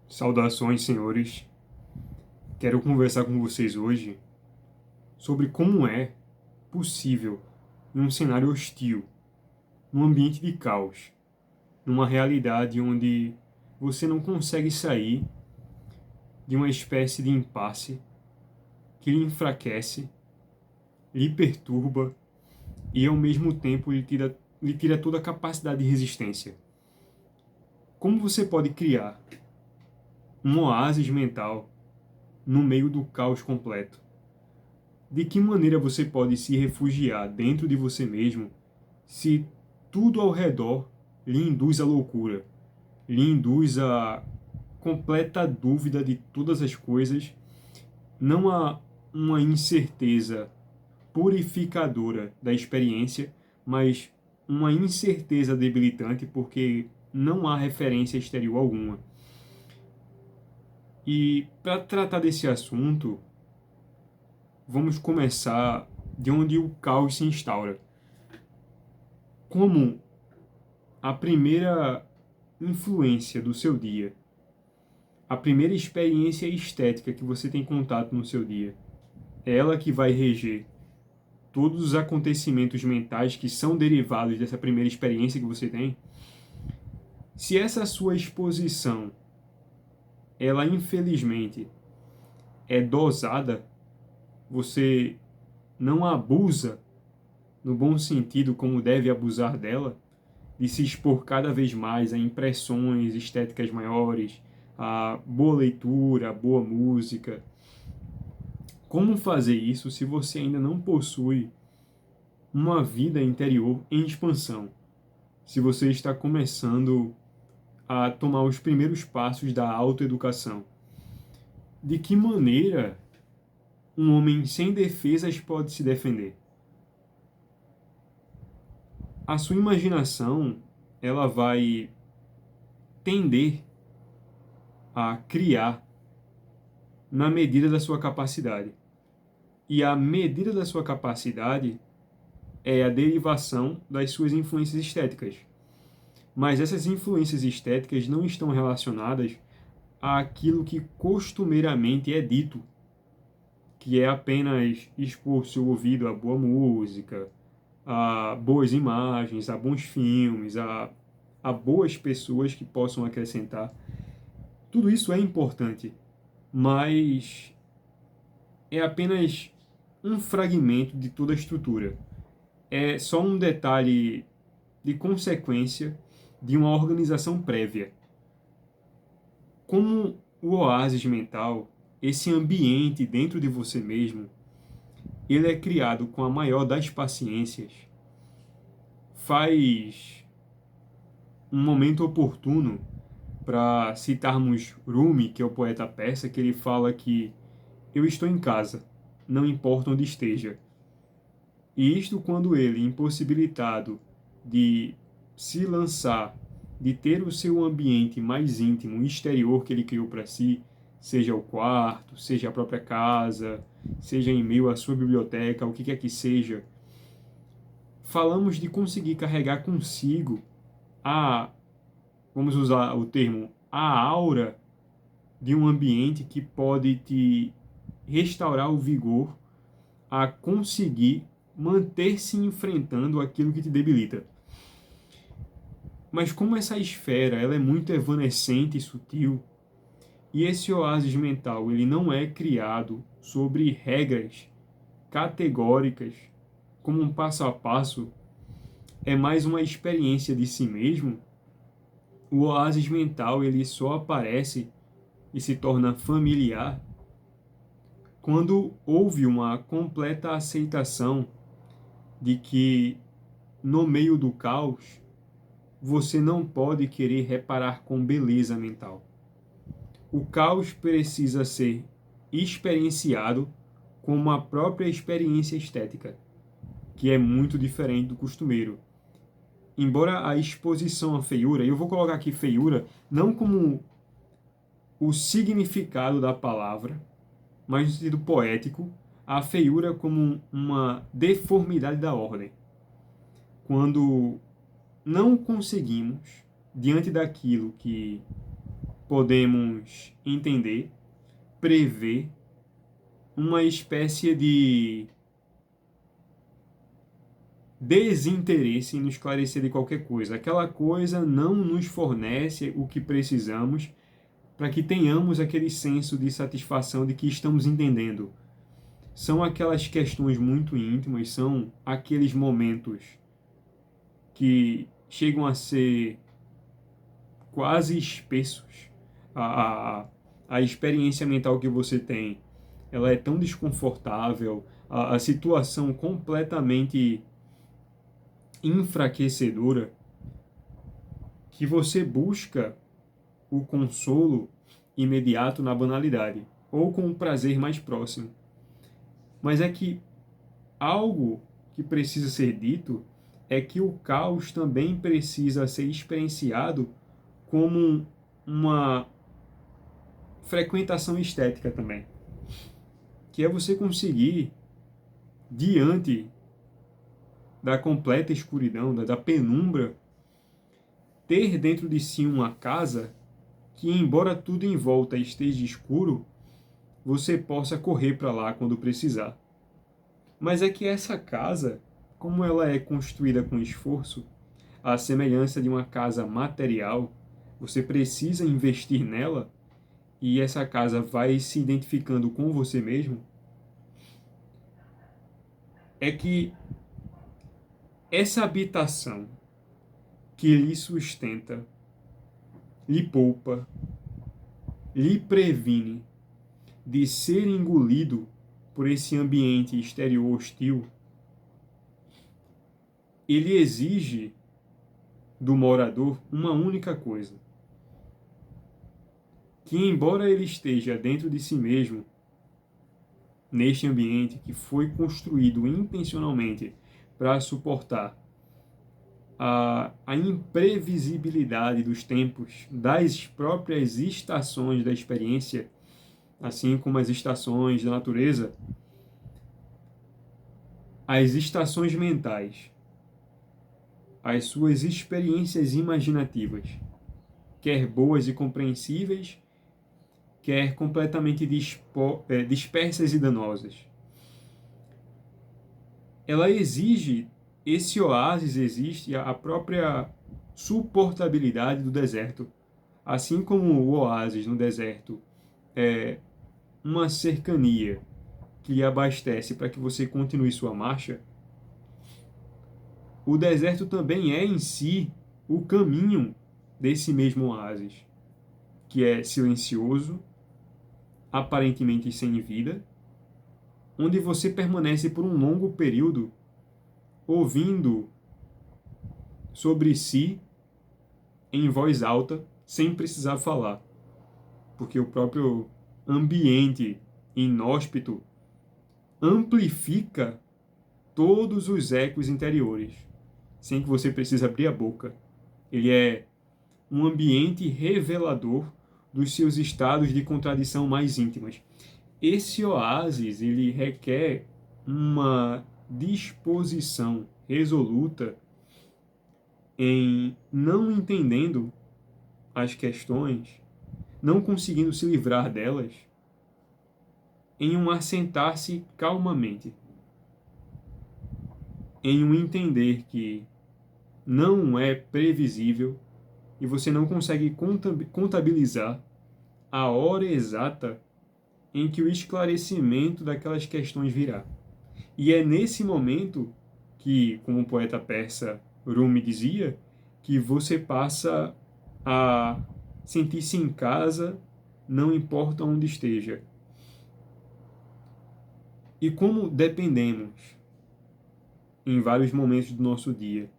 Saudações, senhores. Quero conversar com vocês hoje sobre como é possível, em um cenário hostil, num ambiente de caos, numa realidade onde você não consegue sair de uma espécie de impasse que lhe enfraquece, lhe perturba e, ao mesmo tempo, lhe tira toda a capacidade de resistência. Como você pode criar um oásis mental no meio do caos completo? De que maneira você pode se refugiar dentro de você mesmo se tudo ao redor lhe induz à loucura, lhe induz à completa dúvida de todas as coisas, não há uma incerteza purificadora da experiência, mas uma incerteza debilitante porque não há referência exterior alguma. E para tratar desse assunto, vamos começar de onde o caos se instaura. Como a primeira influência do seu dia, a primeira experiência estética que você tem contato no seu dia, é ela que vai reger todos os acontecimentos mentais que são derivados dessa primeira experiência que você tem. Se essa sua exposição, ela infelizmente é dosada, você não abusa no bom sentido como deve abusar dela, de se expor cada vez mais a impressões estéticas maiores, a boa leitura, a boa música. Como fazer isso se você ainda não possui uma vida interior em expansão? Se você está começando a tomar os primeiros passos da autoeducação? De que maneira um homem sem defesas pode se defender? A sua imaginação, ela vai tender a criar na medida da sua capacidade. E a medida da sua capacidade é a derivação das suas influências estéticas. Mas essas influências estéticas não estão relacionadas àquilo que costumeiramente é dito, que é apenas expor seu ouvido a boa música, a boas imagens, a bons filmes, a boas pessoas que possam acrescentar. Tudo isso é importante, mas é apenas um fragmento de toda a estrutura. É só um detalhe de consequência de uma organização prévia. Como o oásis mental, esse ambiente dentro de você mesmo, ele é criado com a maior das paciências. Faz um momento oportuno para citarmos Rumi, que é o poeta persa, que ele fala que eu estou em casa, não importa onde esteja. E isto quando ele, impossibilitado de se lançar, de ter o seu ambiente mais íntimo, exterior que ele criou para si, seja o quarto, seja a própria casa, seja em meio à sua biblioteca, o que quer que seja, falamos de conseguir carregar consigo a, vamos usar o termo, a aura de um ambiente que pode te restaurar o vigor a conseguir manter-se enfrentando aquilo que te debilita. Mas como essa esfera ela é muito evanescente e sutil, e esse oásis mental ele não é criado sobre regras categóricas, como um passo a passo, é mais uma experiência de si mesmo, o oásis mental ele só aparece e se torna familiar quando houve uma completa aceitação de que no meio do caos você não pode querer reparar com beleza mental. O caos precisa ser experienciado como a própria experiência estética, que é muito diferente do costumeiro. Embora a exposição à feiura, e eu vou colocar aqui feiura não como o significado da palavra, mas no sentido poético, a feiura como uma deformidade da ordem. Quando não conseguimos, diante daquilo que podemos entender, prever uma espécie de desinteresse em nos esclarecer de qualquer coisa. Aquela coisa não nos fornece o que precisamos para que tenhamos aquele senso de satisfação de que estamos entendendo. São aquelas questões muito íntimas, são aqueles momentos que chegam a ser quase espessos. A experiência mental que você tem, ela é tão desconfortável, a situação completamente enfraquecedora, que você busca o consolo imediato na banalidade, ou com o prazer mais próximo. Mas é que algo que precisa ser dito é que o caos também precisa ser experienciado como uma frequentação estética também. Que é você conseguir, diante da completa escuridão, da penumbra, ter dentro de si uma casa que, embora tudo em volta esteja escuro, você possa correr para lá quando precisar. Mas é que essa casa, como ela é construída com esforço, à semelhança de uma casa material, você precisa investir nela e essa casa vai se identificando com você mesmo, é que essa habitação que lhe sustenta, lhe poupa, lhe previne de ser engolido por esse ambiente exterior hostil, ele exige do morador uma única coisa: que, embora ele esteja dentro de si mesmo, neste ambiente que foi construído intencionalmente para suportar a imprevisibilidade dos tempos, das próprias estações da experiência, assim como as estações da natureza, as estações mentais, as suas experiências imaginativas, quer boas e compreensíveis, quer completamente dispersas e danosas. Ela exige, esse oásis existe a própria suportabilidade do deserto. Assim como o oásis no deserto é uma cercania que lhe abastece para que você continue sua marcha, o deserto também é em si o caminho desse mesmo oásis, que é silencioso, aparentemente sem vida, onde você permanece por um longo período ouvindo sobre si em voz alta, sem precisar falar, porque o próprio ambiente inóspito amplifica todos os ecos interiores, sem que você precise abrir a boca. Ele é um ambiente revelador dos seus estados de contradição mais íntimas. Esse oásis, ele requer uma disposição resoluta em não entendendo as questões, não conseguindo se livrar delas, em um assentar-se calmamente, em um entender que não é previsível e você não consegue contabilizar a hora exata em que o esclarecimento daquelas questões virá. E é nesse momento que, como o poeta persa Rumi dizia, que você passa a sentir-se em casa, não importa onde esteja. E como dependemos, em vários momentos do nosso dia,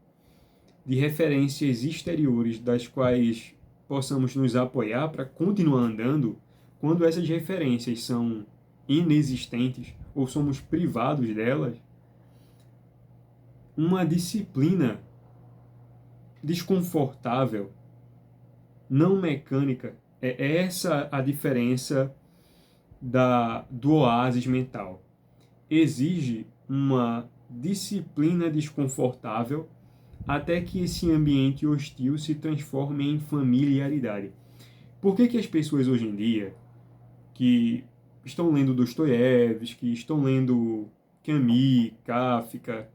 de referências exteriores das quais possamos nos apoiar para continuar andando, quando essas referências são inexistentes ou somos privados delas, uma disciplina desconfortável, não mecânica, é essa a diferença do oásis mental. Exige uma disciplina desconfortável até que esse ambiente hostil se transforme em familiaridade. Por que que as pessoas hoje em dia que estão lendo Dostoiévski, que estão lendo Camus, Kafka,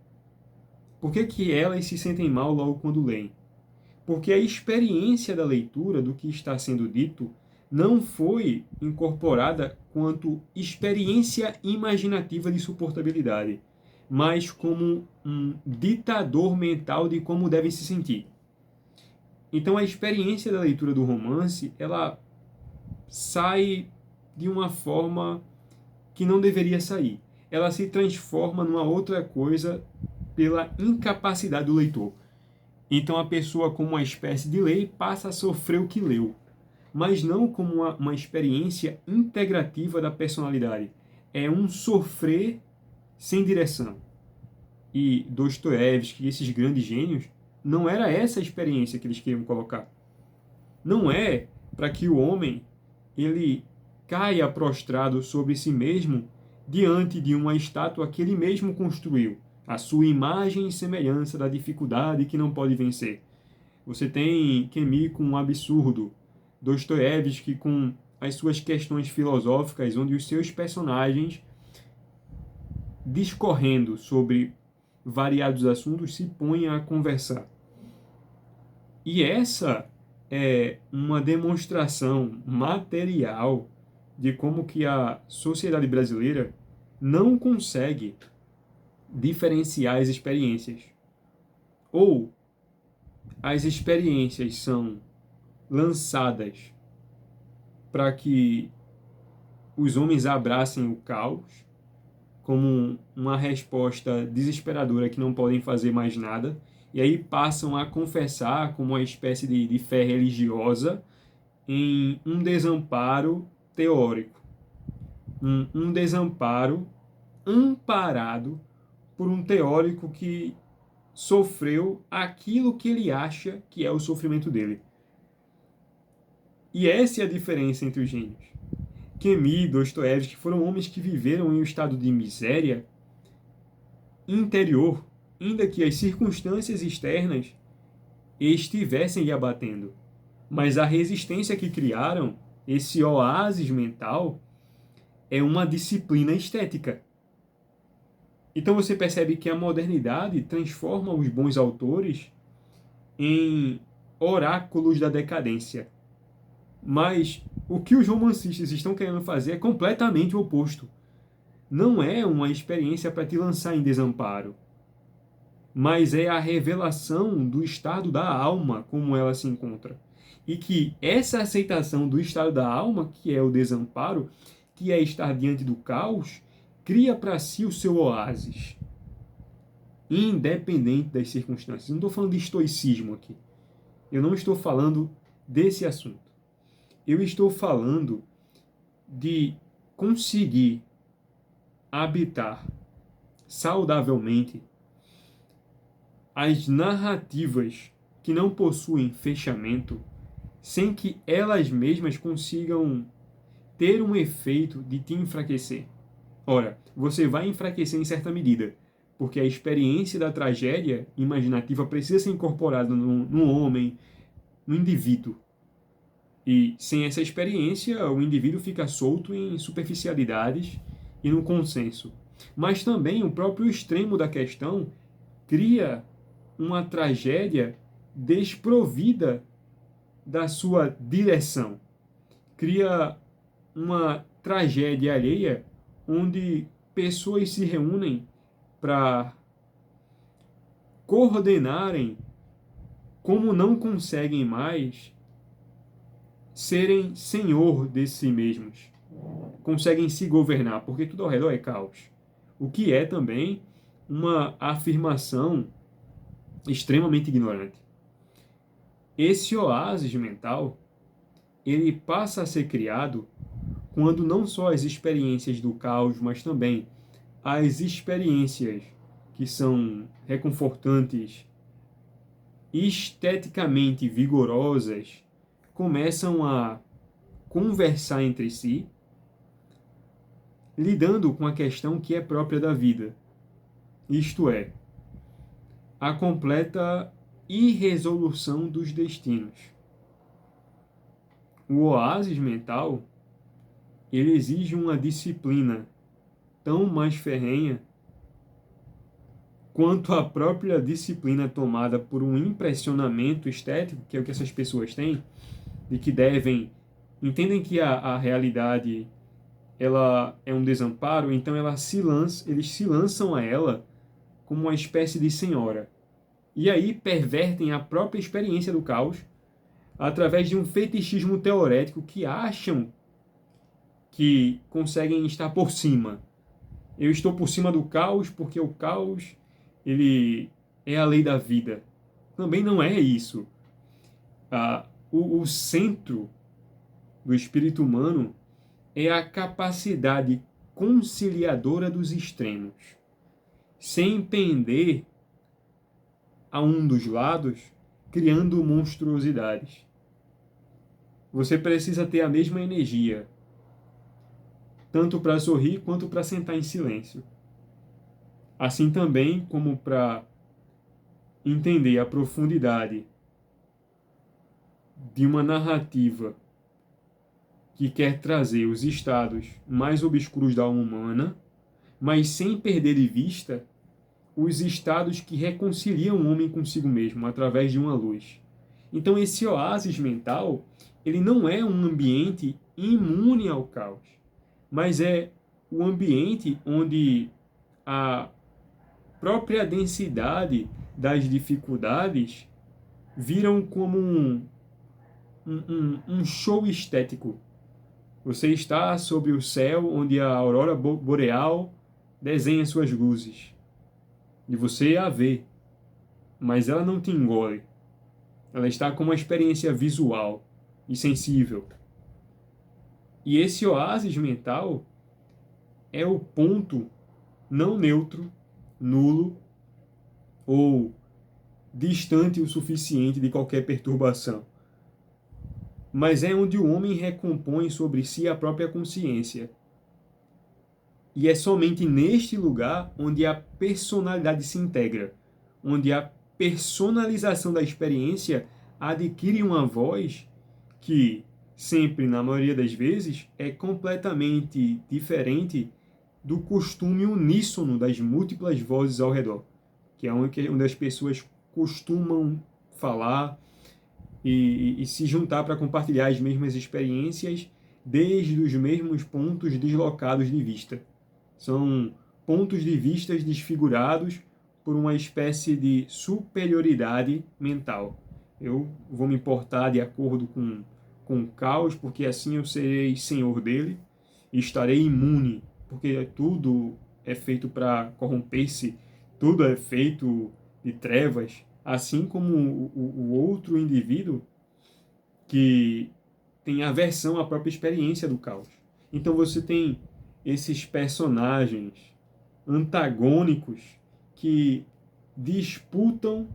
por que que elas se sentem mal logo quando leem? Porque a experiência da leitura do que está sendo dito não foi incorporada quanto experiência imaginativa de suportabilidade, mas como um ditador mental de como devem se sentir. Então a experiência da leitura do romance, ela sai de uma forma que não deveria sair. Ela se transforma numa outra coisa pela incapacidade do leitor. Então a pessoa, como uma espécie de lei, passa a sofrer o que leu, mas não como uma experiência integrativa da personalidade. É um sofrer sem direção. E Dostoiévski, esses grandes gênios, não era essa a experiência que eles queriam colocar. Não é para que o homem ele caia prostrado sobre si mesmo diante de uma estátua que ele mesmo construiu, a sua imagem e semelhança da dificuldade que não pode vencer. Você tem Camus com um absurdo, Dostoiévski com as suas questões filosóficas, onde os seus personagens, discorrendo sobre variados assuntos, se põem a conversar. E essa é uma demonstração material de como que a sociedade brasileira não consegue diferenciar as experiências. Ou as experiências são lançadas para que os homens abracem o caos como uma resposta desesperadora que não podem fazer mais nada, e aí passam a confessar como uma espécie de fé religiosa em um desamparo teórico, um desamparo amparado por um teórico que sofreu aquilo que ele acha que é o sofrimento dele. E essa é a diferença entre os gênios. Camus, Dostoiévski foram homens que viveram em um estado de miséria interior, ainda que as circunstâncias externas estivessem lhe abatendo. Mas a resistência que criaram, esse oásis mental, é uma disciplina estética. Então você percebe que a modernidade transforma os bons autores em oráculos da decadência. Mas o que os romancistas estão querendo fazer é completamente o oposto. Não é uma experiência para te lançar em desamparo, mas é a revelação do estado da alma como ela se encontra. E que essa aceitação do estado da alma, que é o desamparo, que é estar diante do caos, cria para si o seu oásis, independente das circunstâncias. Não estou falando de estoicismo aqui. Eu não estou falando desse assunto. Eu estou falando de conseguir habitar saudavelmente as narrativas que não possuem fechamento, sem que elas mesmas consigam ter um efeito de te enfraquecer. Ora, você vai enfraquecer em certa medida, porque a experiência da tragédia imaginativa precisa ser incorporada no homem, no indivíduo. E sem essa experiência, o indivíduo fica solto em superficialidades e no consenso. Mas também o próprio extremo da questão cria uma tragédia desprovida da sua direção. Cria uma tragédia alheia onde pessoas se reúnem para coordenarem como não conseguem mais serem senhor de si mesmos. Conseguem se governar, porque tudo ao redor é caos. O que é também uma afirmação extremamente ignorante. Esse oásis mental, ele passa a ser criado quando não só as experiências do caos, mas também as experiências que são reconfortantes, esteticamente vigorosas, começam a conversar entre si, lidando com a questão que é própria da vida, isto é, a completa irresolução dos destinos. O oásis mental, ele exige uma disciplina tão mais ferrenha quanto a própria disciplina tomada por um impressionamento estético, que é o que essas pessoas têm, de que entendem que a realidade ela é um desamparo, então eles se lançam a ela como uma espécie de senhora. E aí pervertem a própria experiência do caos através de um fetichismo teorético que acham que conseguem estar por cima. Eu estou por cima do caos porque o caos ele é a lei da vida. Também não é isso. O centro do espírito humano é a capacidade conciliadora dos extremos, sem pender a um dos lados, criando monstruosidades. Você precisa ter a mesma energia, tanto para sorrir quanto para sentar em silêncio. Assim também como para entender a profundidade de uma narrativa que quer trazer os estados mais obscuros da alma humana, mas sem perder de vista os estados que reconciliam o homem consigo mesmo através de uma luz. Então esse oásis mental, ele não é um ambiente imune ao caos, mas é o ambiente onde a própria densidade das dificuldades viram como um show estético. Você está sobre o céu onde a aurora boreal desenha suas luzes. E você a vê, mas ela não te engole. Ela está como uma experiência visual e sensível. E esse oásis mental é o ponto não neutro, nulo ou distante o suficiente de qualquer perturbação. Mas é onde o homem recompõe sobre si a própria consciência. E é somente neste lugar onde a personalidade se integra, onde a personalização da experiência adquire uma voz que, sempre, na maioria das vezes, é completamente diferente do costume uníssono das múltiplas vozes ao redor, que é onde as pessoas costumam falar e se juntar para compartilhar as mesmas experiências desde os mesmos pontos deslocados de vista. São pontos de vista desfigurados por uma espécie de superioridade mental. Eu vou me importar de acordo com o caos, porque assim eu serei senhor dele, e estarei imune, porque tudo é feito para corromper-se, tudo é feito de trevas, assim como o outro indivíduo que tem aversão à própria experiência do caos. Então você tem esses personagens antagônicos que disputam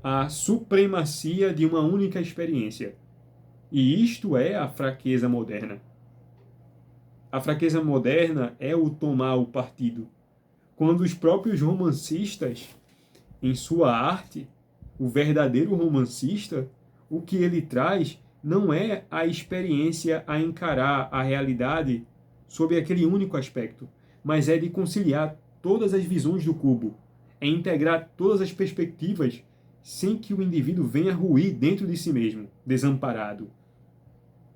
a supremacia de uma única experiência. E isto é a fraqueza moderna. A fraqueza moderna é o tomar o partido. Quando os próprios romancistas, em sua arte, o verdadeiro romancista, o que ele traz não é a experiência a encarar a realidade sob aquele único aspecto, mas é de conciliar todas as visões do cubo, é integrar todas as perspectivas sem que o indivíduo venha ruir dentro de si mesmo, desamparado.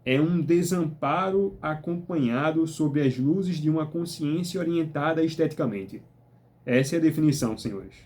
É um desamparo acompanhado sob as luzes de uma consciência orientada esteticamente. Essa é a definição, senhores.